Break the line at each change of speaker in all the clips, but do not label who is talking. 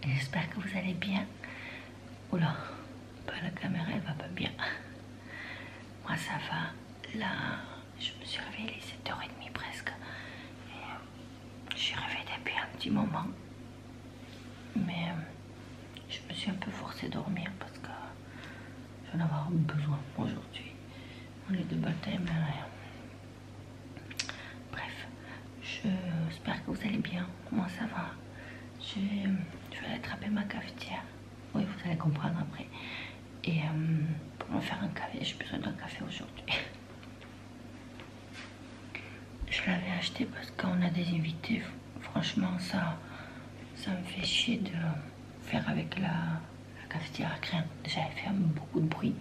J'espère que vous allez bien. Oula, bah, la caméra elle va pas bien. Moi ça va. Là, je me suis réveillée 7h30 presque. Et, je suis réveillée depuis un petit moment. Mais je me suis un peu forcée à dormir parce que je vais en avoir besoin aujourd'hui. On est de baptême. Bref, j'espère que vous allez bien. Moi ça va. Je vais aller attraper ma cafetière. Oui, vous allez comprendre après. Et pour me faire un café, j'ai besoin d'un café aujourd'hui. Je l'avais acheté parce qu'on a des invités. Franchement, ça me fait chier de faire avec la cafetière à crème. Déjà, elle fait beaucoup de bruit.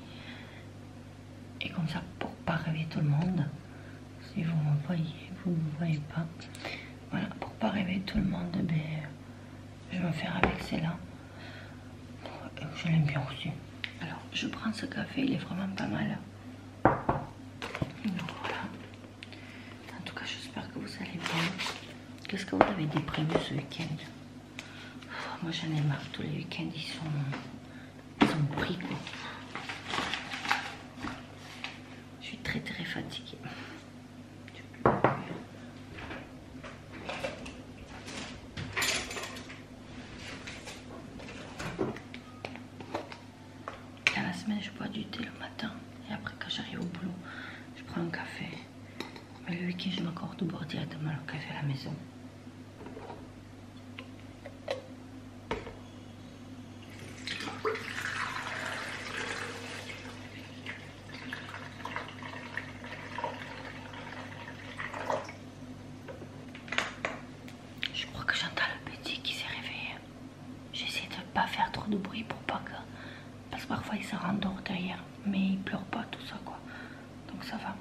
Et comme ça, pour pas réveiller tout le monde, si vous me voyez, vous ne me voyez pas. Voilà, pour pas réveiller tout le monde, ben, je vais me faire avec celle-là. Je l'aime bien aussi. Alors, je prends ce café, il est vraiment pas mal. Donc voilà. En tout cas, j'espère que vous allez bien. Qu'est-ce que vous avez dit prévu ce week-end? Moi, j'en ai marre. Tous les week-ends, ils sont pris, quoi. Je suis très fatiguée. Je bois du thé le matin et après quand j'arrive au boulot je prends un café, mais le week-end je m'accorde de boire directement le café à la maison. Je crois que j'entends le petit qui s'est réveillé. J'essaie de ne pas faire trop de bruit pour pas que... Parce que parfois il se rendort derrière, mais il pleure pas, tout ça quoi. Donc ça va.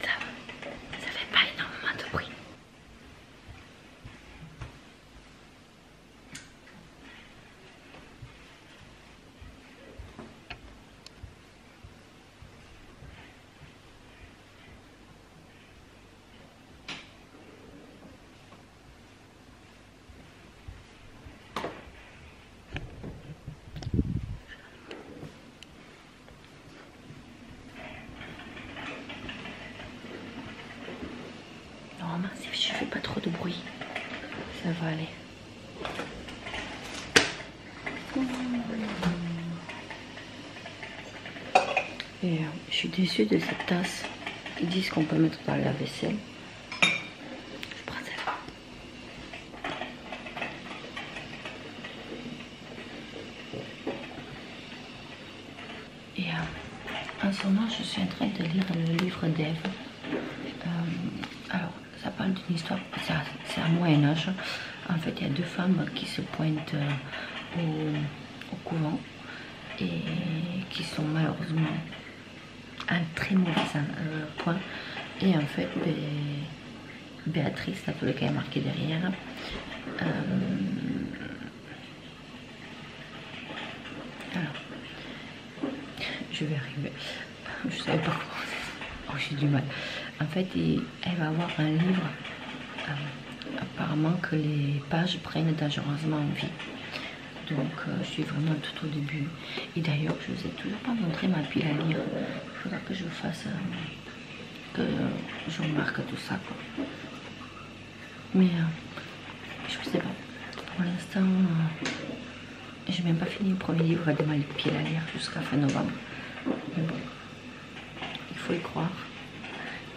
Ça fait pas énormément de bruit. Normalement, si je fais pas trop de bruit, ça va aller. Et je suis déçue de cette tasse. Ils disent qu'on peut mettre dans la vaisselle. Je prends celle-là. Et en ce moment, je suis en train de lire le livre d'Ève. Alors, ça parle d'une histoire, c'est à Moyen-Âge. En fait, il y a deux femmes qui se pointent au couvent et qui sont malheureusement à un très mauvais point. Et en fait, Béatrice, la folle qui est marquée derrière, alors, je vais arriver. Je savais pas comment. Oh, j'ai du mal. En fait, elle va avoir un livre. Apparemment que les pages prennent dangereusement en vie. Donc, je suis vraiment tout au début. Et d'ailleurs, je ne vous ai toujours pas montré ma pile à lire. Il faudra que je fasse, que je remarque tout ça, quoi. Mais, je sais pas. Pour l'instant, j'ai même pas fini le premier livre de ma pile à lire jusqu'à fin novembre. Mais bon, il faut y croire.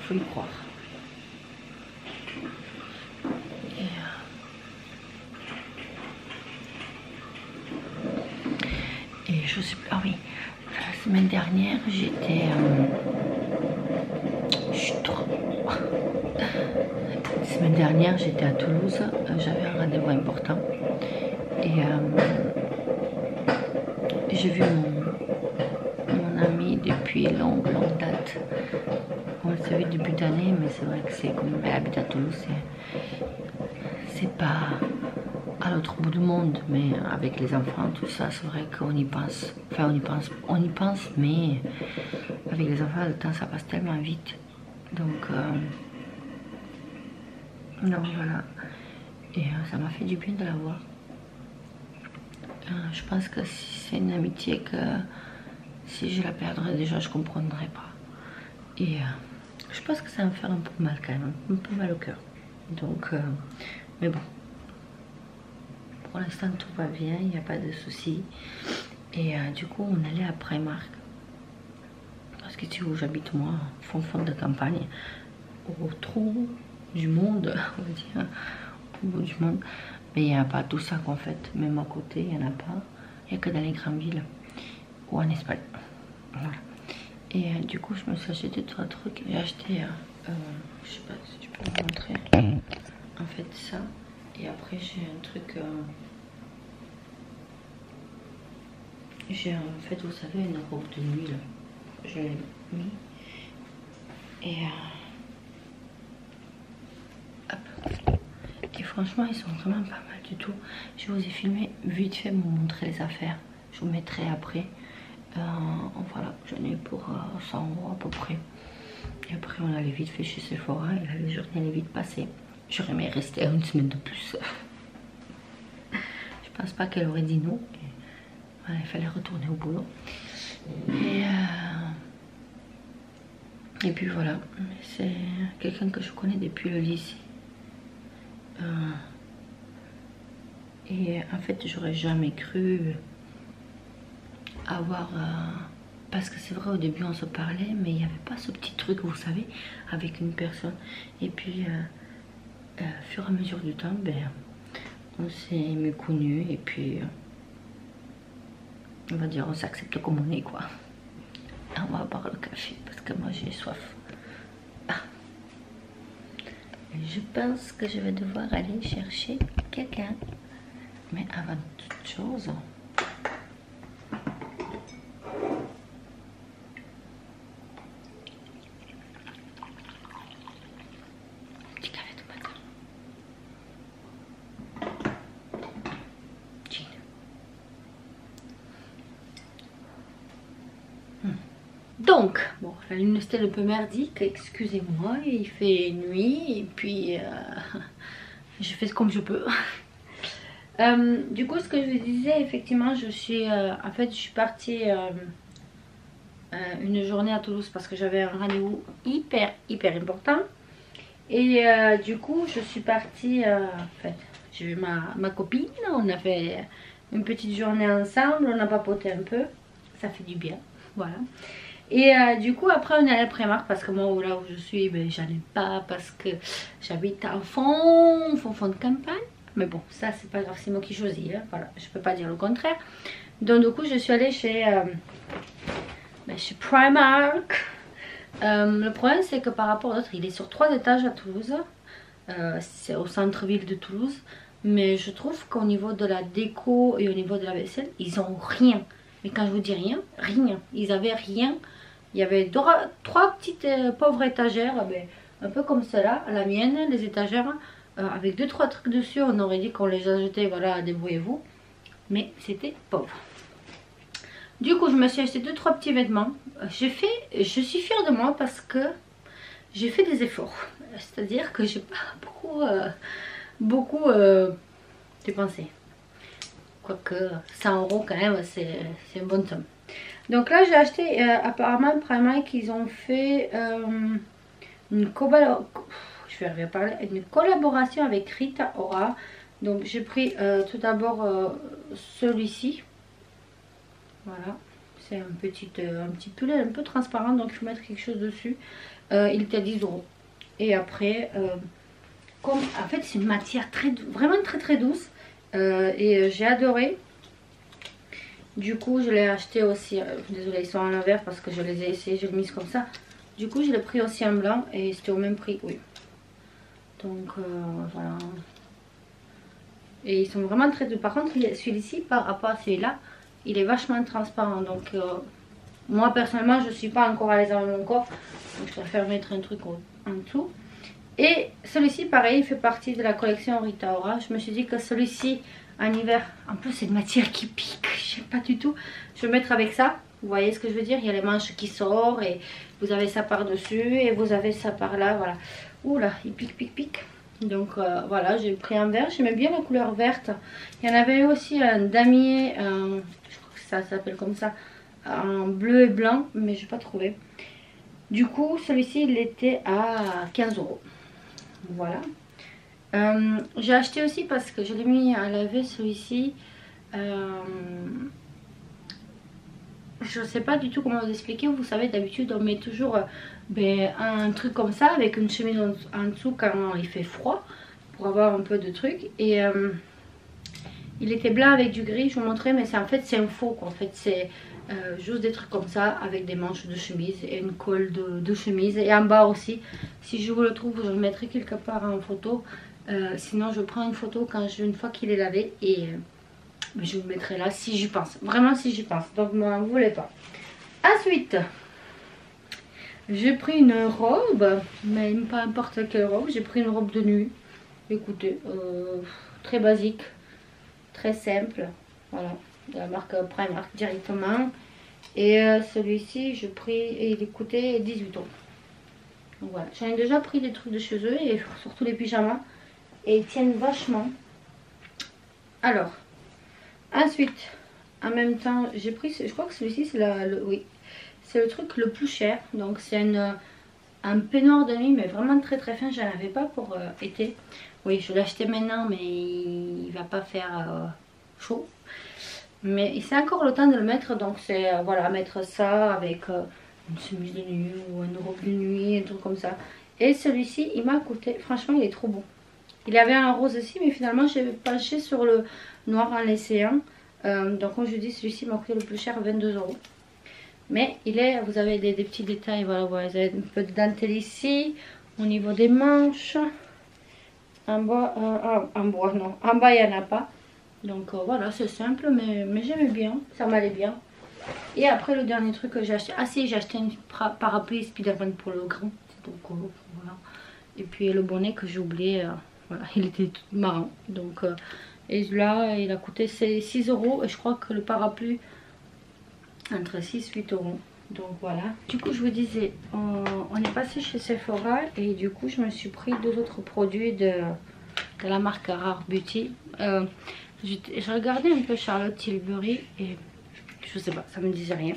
Il faut y croire. Et je sais plus. Ah oui, la semaine dernière, j'étais. La semaine dernière, j'étais à Toulouse. J'avais un rendez-vous important. Et j'ai vu mon ami depuis longue date. On le savait début d'année, mais c'est vrai que c'est comme elle habite à Toulouse. C'est pas à l'autre bout du monde, mais avec les enfants, tout ça, c'est vrai qu'on y pense. Enfin, on y pense, mais avec les enfants, le temps, ça passe tellement vite. Donc, Donc voilà. Et ça m'a fait du bien de la voir. Je pense que c'est une amitié que si je la perdrais déjà, je comprendrais pas. Et je pense que ça va me faire un peu mal quand même, un peu mal au cœur. Donc, mais bon. Pour l'instant, tout va bien, il n'y a pas de soucis. Et du coup, on allait à Primark. Parce que tu vois où j'habite moi, fond de campagne, au trou du monde, on va dire, au bout du monde. Mais il n'y a pas tout ça qu'en fait, même à côté, il n'y en a pas. Il n'y a que dans les grandes villes ou en Espagne. Voilà. Et du coup, je me suis acheté 3 trucs. J'ai acheté, je sais pas si je peux vous montrer, en fait ça. Et après, j'ai un truc, j'ai en fait, vous savez, une robe de nuit là. Je l'ai mis. Et hop. Et franchement, ils sont vraiment pas mal du tout. Je vous ai filmé vite fait pour vous montrer les affaires. Je vous mettrai après. Voilà, j'en ai pour 100 € à peu près. Et après, on allait vite fait chez Sephora. Et là, la journée allait vite passer. J'aurais aimé rester une semaine de plus. Je pense pas qu'elle aurait dit non. Et voilà, il fallait retourner au boulot. Et puis voilà, c'est quelqu'un que je connais depuis le lycée. Et en fait, j'aurais jamais cru avoir... parce que c'est vrai, au début, on se parlait, mais il n'y avait pas ce petit truc, vous savez, avec une personne. Et puis, au fur et à mesure du temps, ben, on s'est mieux connus. Et puis, on va dire, on s'accepte comme on est, quoi. On va boire le café, parce que moi, j'ai soif. Je pense que je vais devoir aller chercher quelqu'un. Mais avant toute chose, petit café de matin. Gin. Donc, bon, la lune était un peu merdique, excusez-moi, il fait nuit et puis je fais comme je peux. Du coup, ce que je vous disais, effectivement, je suis partie une journée à Toulouse parce que j'avais un rendez-vous hyper important. Et du coup, je suis partie, j'ai vu ma copine, on a fait une petite journée ensemble, on a papoté un peu, ça fait du bien, voilà. Et du coup, après, on est allé à Primark parce que moi, là où je suis, ben, j'en ai pas parce que j'habite à fond de campagne. Mais bon, ça, c'est pas grave, c'est moi qui choisis, hein. Voilà, je peux pas dire le contraire. Donc, du coup, je suis allée chez Primark. Le problème, c'est que par rapport à l'autre, il est sur 3 étages à Toulouse. C'est au centre-ville de Toulouse. Mais je trouve qu'au niveau de la déco et au niveau de la vaisselle, ils ont rien. Mais quand je vous dis rien, rien. Ils avaient rien. Il y avait 3 petites pauvres étagères, un peu comme cela, la mienne, les étagères, avec 2-3 trucs dessus. On aurait dit qu'on les a jetés, voilà, débrouillez-vous. Mais c'était pauvre. Du coup, je me suis acheté 2-3 petits vêtements. Je suis fière de moi parce que j'ai fait des efforts. C'est-à-dire que j'ai pas beaucoup dépensé. Quoique 100 € quand même, c'est une bonne somme. Donc là, j'ai acheté, apparemment, Primark, ils ont fait une collaboration avec Rita Ora. Donc j'ai pris tout d'abord celui-ci. Voilà, c'est un petit pull un peu transparent, donc je vais mettre quelque chose dessus. Il était à 10 €. Et après, comme en fait c'est une matière vraiment très douce. Et j'ai adoré. Du coup, je l'ai acheté aussi. Désolée, ils sont à l'envers parce que je les ai essayés, je l'ai mis comme ça. Du coup, je l'ai pris aussi en blanc et c'était au même prix, oui. Donc voilà. Et ils sont vraiment très doux. Par contre, celui-ci, par rapport à celui-là, il est vachement transparent. Donc, moi personnellement, je ne suis pas encore à l'aise avec mon corps. Donc, je préfère mettre un truc en dessous. Et celui-ci, pareil, il fait partie de la collection Rita Ora. Je me suis dit que celui-ci, en hiver, en plus, c'est une matière qui pique. Je sais pas du tout. Je vais mettre avec ça. Vous voyez ce que je veux dire? Il y a les manches qui sortent et vous avez ça par-dessus et vous avez ça par-là. Voilà. Ouh là, il pique. Donc voilà, j'ai pris un vert. J'aimais bien la couleur verte. Il y en avait aussi un damier, je crois que ça s'appelle comme ça, en bleu et blanc, mais je n'ai pas trouvé. Du coup, celui-ci, il était à 15 €. Voilà. J'ai acheté aussi parce que je l'ai mis à laver celui-ci. Je ne sais pas du tout comment vous expliquer. Vous savez, d'habitude, on met toujours un truc comme ça avec une chemise en dessous quand il fait froid pour avoir un peu de truc. Et il était blanc avec du gris, je vous montrais, mais en fait, c'est un faux quoi. En fait, c'est juste des trucs comme ça avec des manches de chemise et une colle de chemise. Et en bas aussi, si je vous le trouve, je le mettrai quelque part en photo. Sinon, je prends une photo une fois qu'il est lavé et je vous mettrai là si j'y pense. Vraiment si j'y pense. Donc, ne m'en voulez pas. Ensuite, j'ai pris une robe, mais pas n'importe quelle robe. J'ai pris une robe de nuit. Écoutez, très basique, très simple. Voilà, de la marque Primark directement. Et celui-ci, je pris et il coûtait 18 €. Donc voilà, j'en ai déjà pris des trucs de chez eux et surtout les pyjamas. Et ils tiennent vachement. Alors, ensuite, en même temps, j'ai pris, je crois que celui-ci, c'est oui, c'est le truc le plus cher. Donc c'est un peignoir de nuit, mais vraiment très très fin. J'en avais pas pour été. Oui, je l'ai acheté maintenant, mais il va pas faire chaud. Mais c'est encore le temps de le mettre, donc c'est voilà, mettre ça avec une chemise de nuit ou une robe de nuit, un truc comme ça. Et celui-ci, il m'a coûté, franchement, il est trop beau. Il y avait un rose aussi, mais finalement, j'ai penché sur le noir en l'essayant. Donc, comme je dis, celui-ci m'a coûté le plus cher, 22 €. Mais il est, vous avez des petits détails, voilà, vous avez un peu de dentelle ici, au niveau des manches. En bas, en bas, il n'y en a pas. Donc voilà, c'est simple, mais j'aimais bien, ça m'allait bien. Et après, le dernier truc que j'ai acheté, ah si, j'ai acheté une parapluie Spiderman pour le grand. Donc voilà. Et puis le bonnet que j'ai oublié, voilà, il était tout marrant. Donc, et là, il a coûté 6 € et je crois que le parapluie entre 6 et 8 €. Donc voilà. Du coup, je vous disais, on est passé chez Sephora et du coup, je me suis pris 2 autres produits de la marque Rare Beauty. J'ai regardé un peu Charlotte Tilbury et je sais pas, ça me disait rien.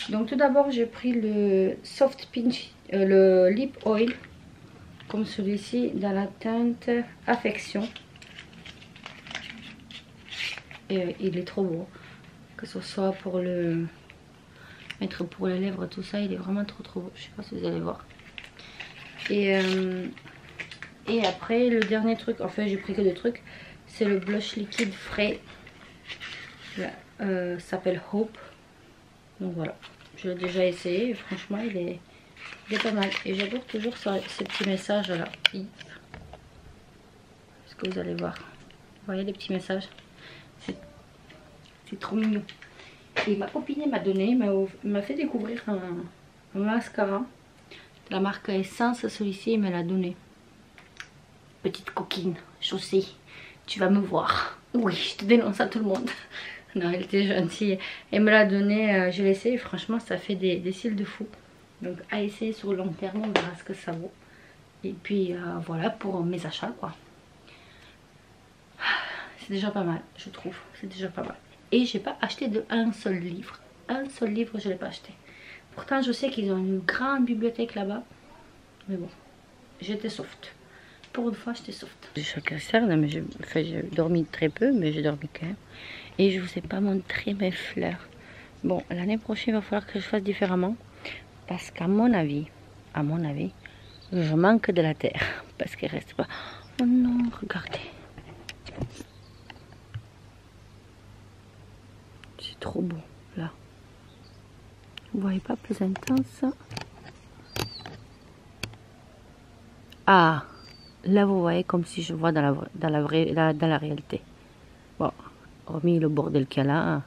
Donc tout d'abord j'ai pris le Soft Pinch, le Lip Oil, comme celui-ci, dans la teinte Affection. Et il est trop beau, que ce soit pour le mettre pour les lèvres, tout ça, il est vraiment trop beau. Je sais pas si vous allez voir. Et après le dernier truc, enfin j'ai pris que des trucs, c'est le blush liquide frais. Ça s'appelle Hope. Donc voilà, je l'ai déjà essayé et franchement il est pas mal. Et j'adore toujours ces petits messages là. Est-ce que vous allez voir? Vous voyez les petits messages? C'est trop mignon. Et ma copine m'a donné, m'a fait découvrir un mascara de la marque Essence. Celui-ci, il me l'a donné. Petite coquine, chaussée, tu vas me voir. Oui, je te dénonce à tout le monde. Non, elle était gentille. Elle me l'a donné, je l'ai essayé. Franchement, ça fait des cils de fou. Donc, à essayer sur le long terme, on verra ce que ça vaut. Et puis, voilà pour mes achats, quoi. C'est déjà pas mal, je trouve. C'est déjà pas mal. Et j'ai pas acheté un seul livre. Un seul livre, je l'ai pas acheté. Pourtant, je sais qu'ils ont une grande bibliothèque là-bas. Mais bon, j'étais soft. Pour une fois, j'étais soft. Je suis cerne, mais j'ai dormi très peu, mais j'ai dormi quand même. Et je vous ai pas montré mes fleurs. Bon, l'année prochaine, il va falloir que je fasse différemment. Parce qu'à mon avis, je manque de la terre. Parce qu'il reste pas. Oh non, regardez. C'est trop beau, là. Vous voyez pas plus intense. Ah, là vous voyez comme si je vois dans la réalité. Bon, hormis le bordel qu'il y a là,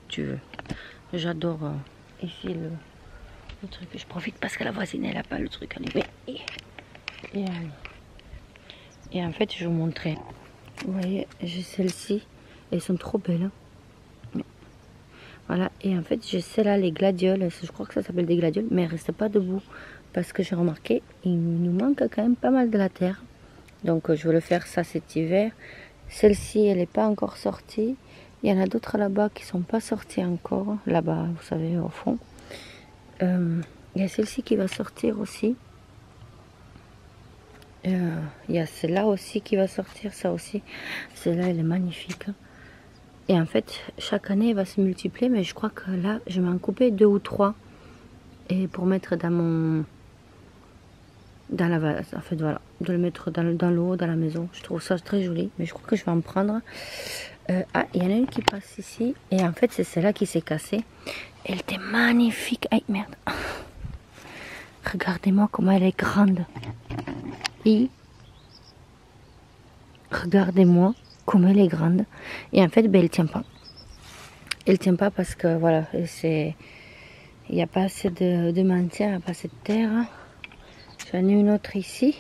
tu veux. J'adore ici le truc. Je profite parce que la voisine elle a pas le truc allumé. Et en fait je vous montrais. Vous voyez, j'ai celle-ci. Elles sont trop belles. Hein. Voilà, et en fait j'ai celle-là, les gladioles. Je crois que ça s'appelle des gladioles, mais elles ne restent pas debout. Parce que j'ai remarqué, il nous manque quand même pas mal de la terre. Donc je veux le faire ça cet hiver. Celle-ci, elle n'est pas encore sortie. Il y en a d'autres là-bas qui ne sont pas sorties encore. Là-bas, vous savez, au fond. Il y a celle-ci qui va sortir aussi. Il y a celle-là aussi qui va sortir, ça aussi. Celle-là, elle est magnifique. Et en fait, chaque année, elle va se multiplier. Mais je crois que là, je vais en couper 2 ou 3. Et pour mettre dans mon... dans la vase, en fait, voilà. De le mettre dans l'eau, dans la maison. Je trouve ça très joli. Mais je crois que je vais en prendre. Ah, il y en a une qui passe ici. Et en fait, c'est celle-là qui s'est cassée. Elle était magnifique. Aïe, merde. Regardez-moi comment elle est grande. Et regardez-moi comme elle est grande. Et en fait, ben, elle tient pas. Elle tient pas parce que, voilà, c'est... il n'y a pas assez de matière, il n'y a pas assez de terre. J'en ai une autre ici.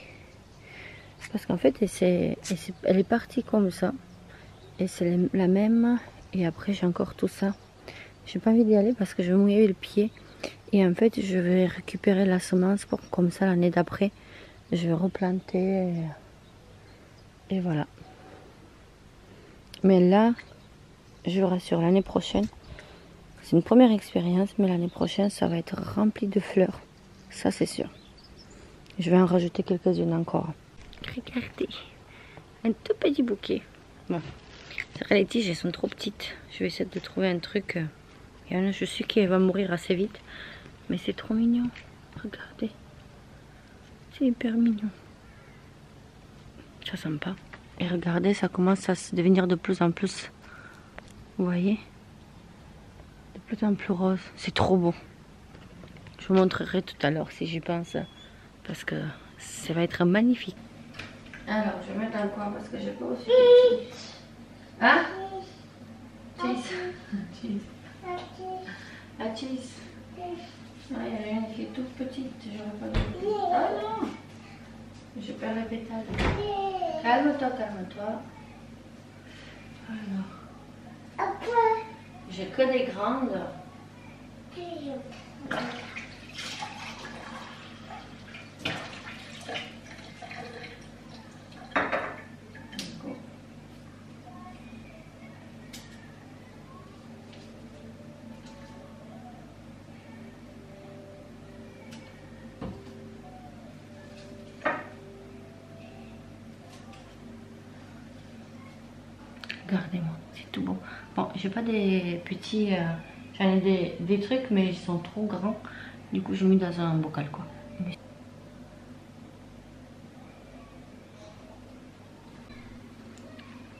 Parce qu'en fait, elle est partie comme ça. Et c'est la même. Et après, j'ai encore tout ça. J'ai pas envie d'y aller parce que je vais mouiller le pied. Et en fait, je vais récupérer la semence pour comme ça l'année d'après. Je vais replanter. Et voilà. Mais là, je vous rassure, l'année prochaine, c'est une première expérience, mais l'année prochaine, ça va être rempli de fleurs. Ça, c'est sûr. Je vais en rajouter quelques-unes encore. Regardez, un tout petit bouquet. Bon, les tiges, elles sont trop petites. Je vais essayer de trouver un truc. Il y en a, je sais qu'elle va mourir assez vite. Mais c'est trop mignon. Regardez. C'est hyper mignon. Ça sent pas. Et regardez, ça commence à se devenir de plus en plus. Vous voyez? De plus en plus rose. C'est trop beau. Je vous montrerai tout à l'heure si j'y pense. Parce que ça va être magnifique. Alors, je vais mettre dans le coin parce que j'ai pas aussi de cheese. Hein? Cheese. La cheese. Ah, il y en a une qui est toute petite. J'aurais pas dû. Ah non! Je perds les pétales. Calme-toi, calme-toi. Alors. J'ai que des grandes. Regardez-moi, c'est tout beau. Bon, j'ai pas des petits... j'en ai des trucs, mais ils sont trop grands. Du coup, j'ai mis dans un bocal, quoi.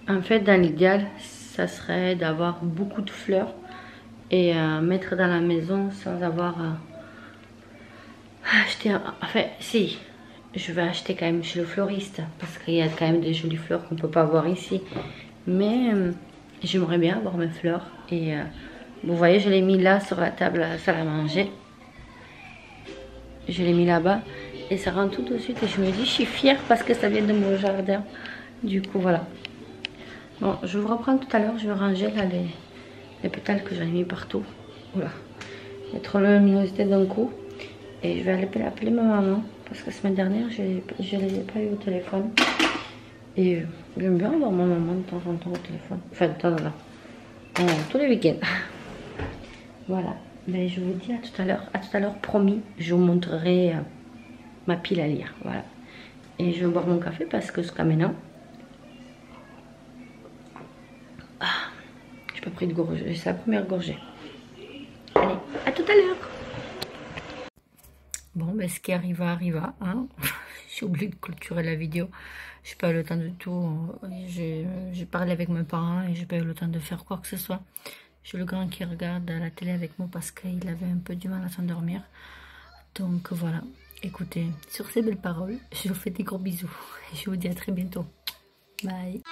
En fait, dans l'idéal, ça serait d'avoir beaucoup de fleurs et mettre dans la maison sans avoir acheté... Enfin, si, je vais acheter quand même chez le fleuriste parce qu'il y a quand même des jolies fleurs qu'on peut pas avoir ici. Mais j'aimerais bien avoir mes fleurs. Et vous voyez, je l'ai mis là sur la table à la salle à manger. Je l'ai mis là-bas. Et ça rentre tout de suite. Et je me dis, je suis fière parce que ça vient de mon jardin. Du coup, voilà. Bon, je vous reprends tout à l'heure. Je vais ranger là les pétales que j'en ai mis partout. Voilà. Mettre la luminosité d'un coup. Et je vais aller appeler ma maman. Parce que la semaine dernière, je ne l'ai pas eu au téléphone. Et j'aime bien avoir ma maman de temps en temps au téléphone. Enfin, de temps en temps. Tous les week-ends. Voilà. Mais je vous dis à tout à l'heure. À tout à l'heure, promis. Je vous montrerai ma pile à lire. Voilà. Et je vais boire mon café parce que jusqu'à maintenant, j'ai pas pris de gorgée. C'est la première gorgée. Allez, à tout à l'heure. Bon, ben ce qui arriva. Hein. J'ai oublié de clôturer la vidéo. J'ai pas eu le temps du tout. J'ai parlé avec mes parents et j'ai pas eu le temps de faire quoi que ce soit. J'ai le grand qui regarde la télé avec moi parce qu'il avait un peu du mal à s'endormir. Donc voilà. Écoutez, sur ces belles paroles, je vous fais des gros bisous. Et je vous dis à très bientôt. Bye.